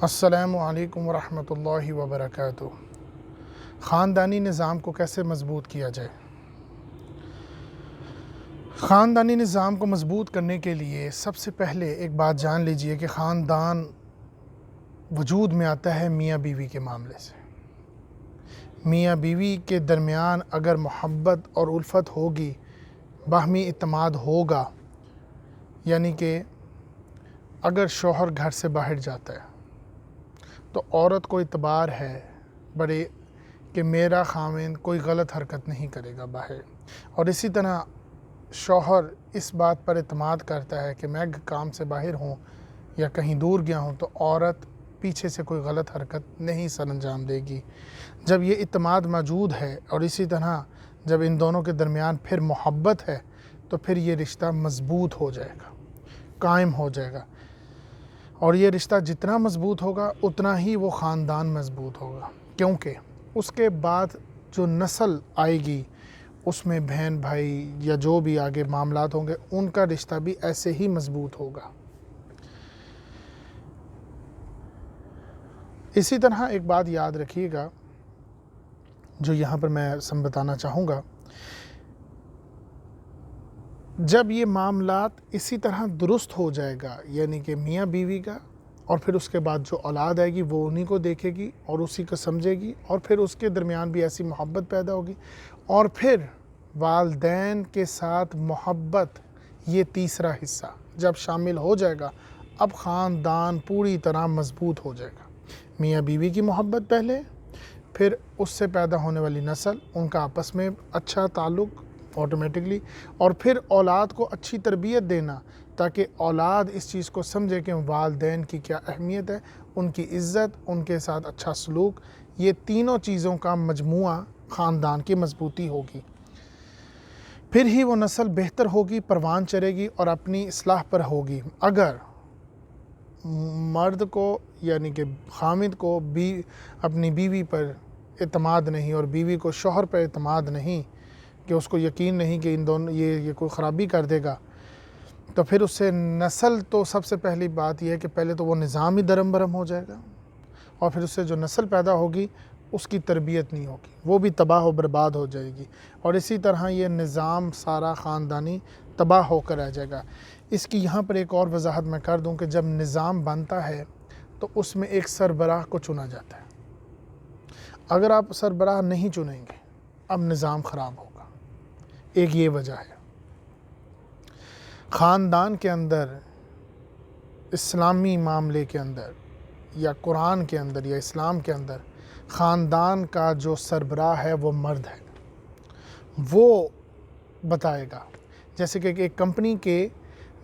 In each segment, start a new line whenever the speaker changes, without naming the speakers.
السلام علیکم ورحمۃ اللہ وبرکاتہ۔ خاندانی نظام کو کیسے مضبوط کیا جائے؟ خاندانی نظام کو مضبوط کرنے کے لیے سب سے پہلے ایک بات جان لیجئے کہ خاندان وجود میں آتا ہے میاں بیوی کے معاملے سے۔ میاں بیوی کے درمیان اگر محبت اور الفت ہوگی، باہمی اعتماد ہوگا، یعنی کہ اگر شوہر گھر سے باہر جاتا ہے تو عورت کو اعتبار ہے بڑے کہ میرا خاوند کوئی غلط حرکت نہیں کرے گا باہر، اور اسی طرح شوہر اس بات پر اعتماد کرتا ہے کہ میں کام سے باہر ہوں یا کہیں دور گیا ہوں تو عورت پیچھے سے کوئی غلط حرکت نہیں سر انجام دے گی۔ جب یہ اعتماد موجود ہے اور اسی طرح جب ان دونوں کے درمیان پھر محبت ہے تو پھر یہ رشتہ مضبوط ہو جائے گا، قائم ہو جائے گا، اور یہ رشتہ جتنا مضبوط ہوگا اتنا ہی وہ خاندان مضبوط ہوگا، کیونکہ اس کے بعد جو نسل آئے گی اس میں بہن بھائی یا جو بھی آگے معاملات ہوں گے ان کا رشتہ بھی ایسے ہی مضبوط ہوگا۔ اسی طرح ایک بات یاد رکھیے گا جو یہاں پر میں بتانا چاہوں گا، جب یہ معاملات اسی طرح درست ہو جائے گا، یعنی کہ میاں بیوی کا، اور پھر اس کے بعد جو اولاد آئے گی وہ انہی کو دیکھے گی اور اسی کو سمجھے گی، اور پھر اس کے درمیان بھی ایسی محبت پیدا ہوگی، اور پھر والدین کے ساتھ محبت، یہ تیسرا حصہ جب شامل ہو جائے گا، اب خاندان پوری طرح مضبوط ہو جائے گا۔ میاں بیوی کی محبت پہلے، پھر اس سے پیدا ہونے والی نسل، ان کا آپس میں اچھا تعلق آٹومیٹکلی، اور پھر اولاد کو اچھی تربیت دینا تاکہ اولاد اس چیز کو سمجھے کہ والدین کی کیا اہمیت ہے، ان کی عزت، ان کے ساتھ اچھا سلوک، یہ تینوں چیزوں کا مجموعہ خاندان کی مضبوطی ہوگی۔ پھر ہی وہ نسل بہتر ہوگی، پروان چڑھے گی اور اپنی اصلاح پر ہوگی۔ اگر مرد کو یعنی کہ خامد کو بھی اپنی بیوی پر اعتماد نہیں اور بیوی کو شوہر پر اعتماد نہیں، کہ اس کو یقین نہیں کہ ان دونوں یہ کوئی خرابی کر دے گا، تو پھر اس سے نسل تو سب سے پہلی بات یہ ہے کہ پہلے تو وہ نظام ہی درم برم ہو جائے گا، اور پھر اس سے جو نسل پیدا ہوگی اس کی تربیت نہیں ہوگی، وہ بھی تباہ و برباد ہو جائے گی، اور اسی طرح یہ نظام سارا خاندانی تباہ ہو کر رہ جائے گا۔ اس کی یہاں پر ایک اور وضاحت میں کر دوں کہ جب نظام بنتا ہے تو اس میں ایک سربراہ کو چنا جاتا ہے۔ اگر آپ سربراہ نہیں چنیں گے اب نظام خراب ہوگا، ایک یہ وجہ ہے۔ خاندان کے اندر، اسلامی معاملے کے اندر یا قرآن کے اندر یا اسلام کے اندر، خاندان کا جو سربراہ ہے وہ مرد ہے، وہ بتائے گا۔ جیسے کہ ایک کمپنی کے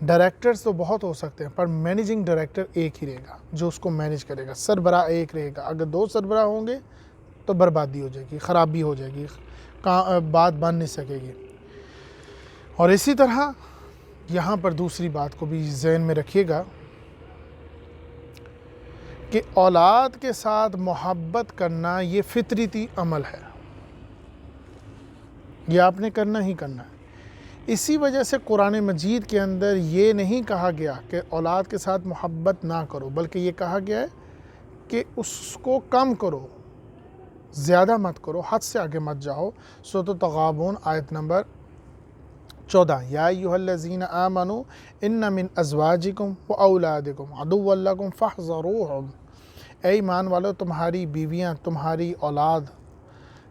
ڈائریکٹرز تو بہت ہو سکتے ہیں پر مینیجنگ ڈائریکٹر ایک ہی رہے گا جو اس کو مینیج کرے گا، سربراہ ایک رہے گا۔ اگر دو سربراہ ہوں گے تو بربادی ہو جائے گی، خرابی ہو جائے گی، بات بن نہیں سکے گی۔ اور اسی طرح یہاں پر دوسری بات کو بھی ذہن میں رکھیے گا کہ اولاد کے ساتھ محبت کرنا یہ فطرتی عمل ہے، یہ آپ نے کرنا ہی کرنا ہے۔ اسی وجہ سے قرآن مجید کے اندر یہ نہیں کہا گیا کہ اولاد کے ساتھ محبت نہ کرو، بلکہ یہ کہا گیا ہے کہ اس کو کم کرو، زیادہ مت کرو، حد سے آگے مت جاؤ۔ سورۃ التغابن آیت نمبر 14، یا ایھا الذین آمنوا ان من ازواجکم واولادکم عدوا لکم فاحذروہم، اے ایمان والو تمہاری بیویاں، تمہاری اولاد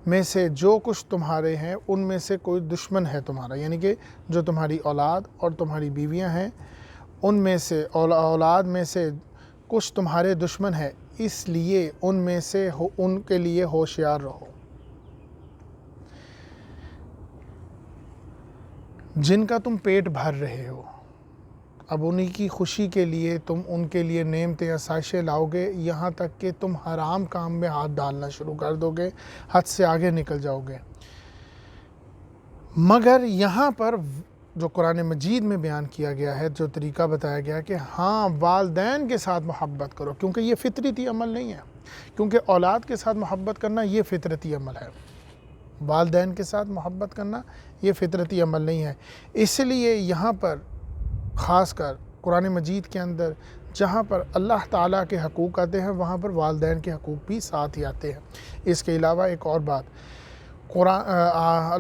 میں سے جو کچھ تمہارے ہیں ان میں سے کوئی دشمن ہے تمہارا، یعنی کہ جو تمہاری اولاد اور تمہاری بیویاں ہیں ان میں سے اولاد میں سے کچھ تمہارے دشمن ہے، اس لیے ان میں سے ان کے لیے ہوشیار رہو۔ جن کا تم پیٹ بھر رہے ہو، اب انہی کی خوشی کے لیے تم ان کے لیے نعمتیں آسائشیں لاؤ گے، یہاں تک کہ تم حرام کام میں ہاتھ ڈالنا شروع کر دو گے، حد سے آگے نکل جاؤ گے۔ مگر یہاں پر جو قرآن مجید میں بیان کیا گیا ہے، جو طریقہ بتایا گیا ہے کہ ہاں والدین کے ساتھ محبت کرو، کیونکہ یہ فطرتی عمل نہیں ہے، کیونکہ اولاد کے ساتھ محبت کرنا یہ فطرتی عمل ہے، والدین کے ساتھ محبت کرنا یہ فطرتی عمل نہیں ہے۔ اس لیے یہاں پر خاص کر قرآن مجید کے اندر جہاں پر اللہ تعالیٰ کے حقوق آتے ہیں وہاں پر والدین کے حقوق بھی ساتھ ہی آتے ہیں۔ اس کے علاوہ ایک اور بات، قرآن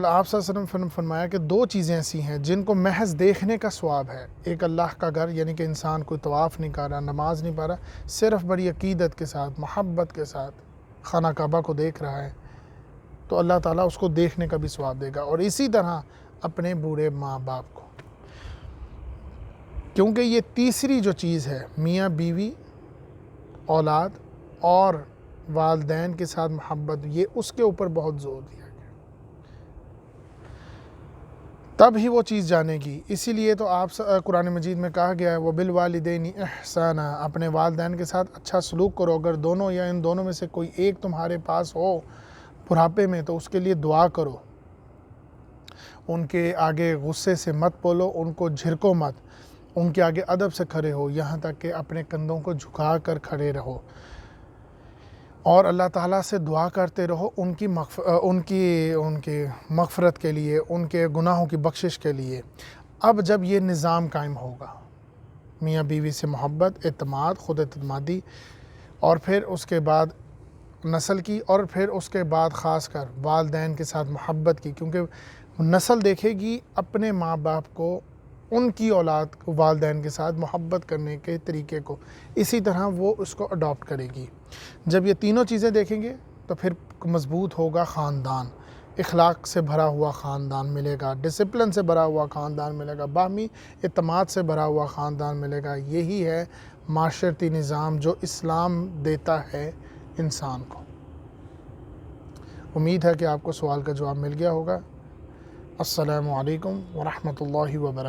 آپ صلی اللہ علیہ وسلم فرمایا کہ دو چیزیں ایسی ہیں جن کو محض دیکھنے کا ثواب ہے۔ ایک اللہ کا گھر، یعنی کہ انسان کوئی طواف نہیں کر رہا، نماز نہیں پڑھ رہا، صرف بڑی عقیدت کے ساتھ، محبت کے ساتھ خانہ کعبہ کو دیکھ رہا ہے، تو اللہ تعالیٰ اس کو دیکھنے کا بھی ثواب دے گا۔ اور اسی طرح اپنے بوڑھے ماں باپ کو، کیونکہ یہ تیسری جو چیز ہے، میاں بیوی، اولاد اور والدین کے ساتھ محبت، یہ اس کے اوپر بہت زور دیا گیا، تب ہی وہ چیز جانے گی۔ اسی لیے تو آپ قرآن مجید میں کہا گیا ہے وَبِالْوَالِدَيْنِ إِحْسَانًا، اپنے والدین کے ساتھ اچھا سلوک کرو۔ اگر دونوں یا ان دونوں میں سے کوئی ایک تمہارے پاس ہو بڑھاپے میں تو اس کے لیے دعا کرو، ان کے آگے غصے سے مت بولو، ان کو جھڑکو مت، ان کے آگے ادب سے کھڑے ہو، یہاں تک کہ اپنے کندھوں کو جھکا کر کھڑے رہو، اور اللہ تعالیٰ سے دعا کرتے رہو ان کی مغفرت کے لیے، ان کے گناہوں کی بخشش کے لیے۔ اب جب یہ نظام قائم ہوگا، میاں بیوی سے محبت، اعتماد، خود اعتمادی، اور پھر اس کے بعد نسل کی، اور پھر اس کے بعد خاص کر والدین کے ساتھ محبت کی، کیونکہ نسل دیکھے گی اپنے ماں باپ کو، ان کی اولاد کو والدین کے ساتھ محبت کرنے کے طریقے کو، اسی طرح وہ اس کو اڈاپٹ کرے گی۔ جب یہ تینوں چیزیں دیکھیں گے تو پھر مضبوط ہوگا خاندان، اخلاق سے بھرا ہوا خاندان ملے گا، ڈسپلن سے بھرا ہوا خاندان ملے گا، باہمی اعتماد سے بھرا ہوا خاندان ملے گا۔ یہی ہے معاشرتی نظام جو اسلام دیتا ہے انسان کو۔ امید ہے کہ آپ کو سوال کا جواب مل گیا ہوگا۔ السلام علیکم ورحمۃ اللہ وبرکاتہ۔